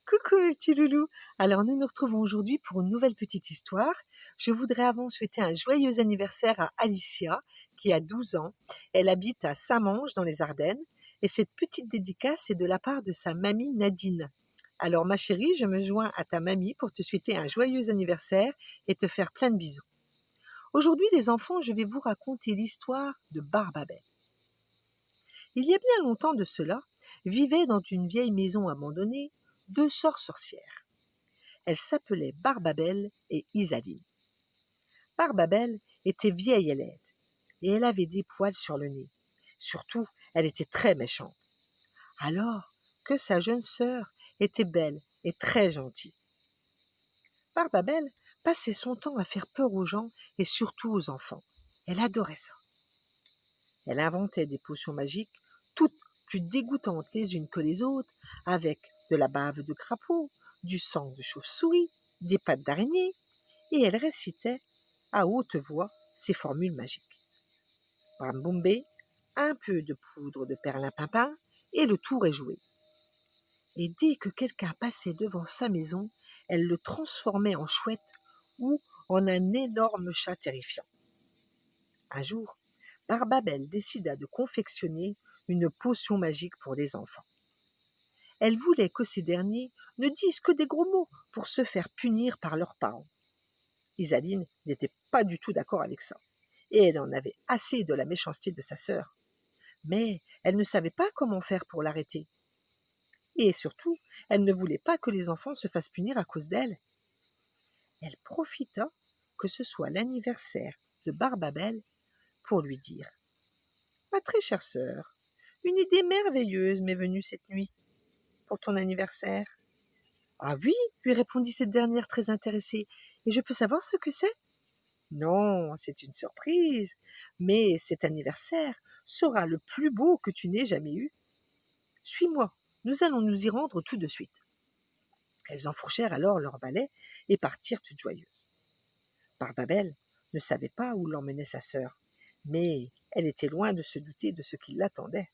Coucou mes petits loulous. Alors nous nous retrouvons aujourd'hui pour une nouvelle petite histoire. Je voudrais avant souhaiter un joyeux anniversaire à Alicia qui a 12 ans. Elle habite à Saint-Mange dans les Ardennes et cette petite dédicace est de la part de sa mamie Nadine. Alors ma chérie, je me joins à ta mamie pour te souhaiter un joyeux anniversaire et te faire plein de bisous. Aujourd'hui les enfants, je vais vous raconter l'histoire de Barbabel. Il y a bien longtemps de cela, vivaient dans une vieille maison abandonnée 2 sœurs sorcières. Elles s'appelaient Barbabel et Isaline. Barbabel était vieille et laide, et elle avait des poils sur le nez. Surtout, elle était très méchante. Alors que sa jeune sœur était belle et très gentille. Barbabel passait son temps à faire peur aux gens et surtout aux enfants. Elle adorait ça. Elle inventait des potions magiques, toutes plus dégoûtantes les unes que les autres, avec de la bave de crapaud, du sang de chauve-souris, des pattes d'araignée, et elle récitait à haute voix ses formules magiques. Bram-bombé, un peu de poudre de perlimpinpin, et le tour est joué. Et dès que quelqu'un passait devant sa maison, elle le transformait en chouette ou en un énorme chat terrifiant. Un jour, Barbabel décida de confectionner une potion magique pour les enfants. Elle voulait que ces derniers ne disent que des gros mots pour se faire punir par leurs parents. Isaline n'était pas du tout d'accord avec ça, et elle en avait assez de la méchanceté de sa sœur. Mais elle ne savait pas comment faire pour l'arrêter. Et surtout, elle ne voulait pas que les enfants se fassent punir à cause d'elle. Elle profita que ce soit l'anniversaire de Barbabel pour lui dire « Ma très chère sœur, une idée merveilleuse m'est venue cette nuit pour ton anniversaire. »« Ah oui, lui répondit cette dernière très intéressée, et je peux savoir ce que c'est ? » ?»« Non, c'est une surprise, mais cet anniversaire sera le plus beau que tu n'aies jamais eu. Suis-moi, nous allons nous y rendre tout de suite. » Elles enfourchèrent alors leurs balais et partirent toutes joyeuses. Barbabel ne savait pas où l'emmenait sa sœur, mais elle était loin de se douter de ce qui l'attendait.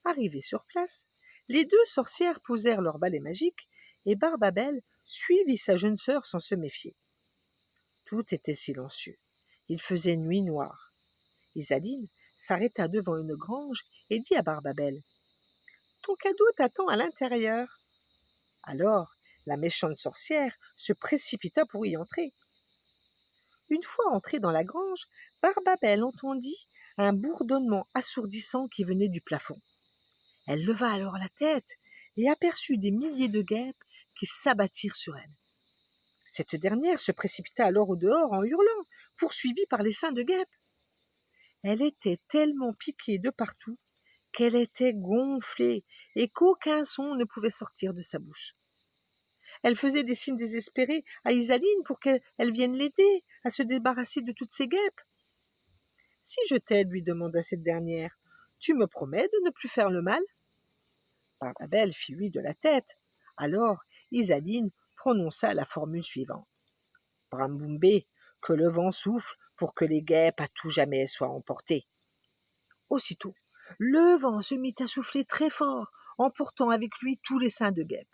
Arrivées sur place, les 2 sorcières posèrent leurs balais magiques et Barbabel suivit sa jeune sœur sans se méfier. Tout était silencieux. Il faisait nuit noire. Isaline s'arrêta devant une grange et dit à Barbabel « Ton cadeau t'attend à l'intérieur. » Alors la méchante sorcière se précipita pour y entrer. Une fois entrée dans la grange, Barbabel entendit un bourdonnement assourdissant qui venait du plafond. Elle leva alors la tête et aperçut des milliers de guêpes qui s'abattirent sur elle. Cette dernière se précipita alors au dehors en hurlant, poursuivie par les seins de guêpes. Elle était tellement piquée de partout qu'elle était gonflée et qu'aucun son ne pouvait sortir de sa bouche. Elle faisait des signes désespérés à Isaline pour qu'elle vienne l'aider à se débarrasser de toutes ces guêpes. « Si je t'aide, lui demanda cette dernière, tu me promets de ne plus faire le mal ?» Barbabel fit oui de la tête. Alors Isaline prononça la formule suivante. « Bram-bombé, que le vent souffle pour que les guêpes à tout jamais soient emportées. » Aussitôt, le vent se mit à souffler très fort, emportant avec lui tous les seins de guêpes.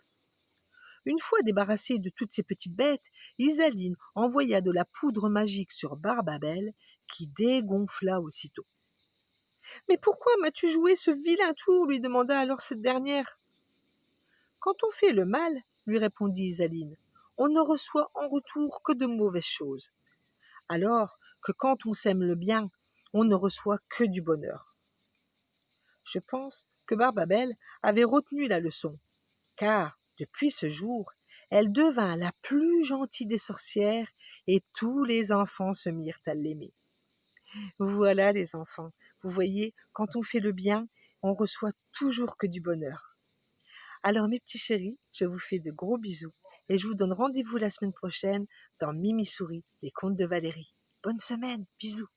Une fois débarrassée de toutes ces petites bêtes, Isaline envoya de la poudre magique sur Barbabel, qui dégonfla aussitôt. « Mais pourquoi m'as-tu joué ce vilain tour ?» lui demanda alors cette dernière. « Quand on fait le mal, » lui répondit Isaline, « on ne reçoit en retour que de mauvaises choses. Alors que quand on sème le bien, on ne reçoit que du bonheur. » Je pense que Barbabel avait retenu la leçon, car, depuis ce jour, elle devint la plus gentille des sorcières et tous les enfants se mirent à l'aimer. Voilà les enfants, vous voyez, quand on fait le bien, on reçoit toujours que du bonheur. Alors mes petits chéris, je vous fais de gros bisous et je vous donne rendez-vous la semaine prochaine dans Mimi Souris, les contes de Valérie. Bonne semaine, bisous.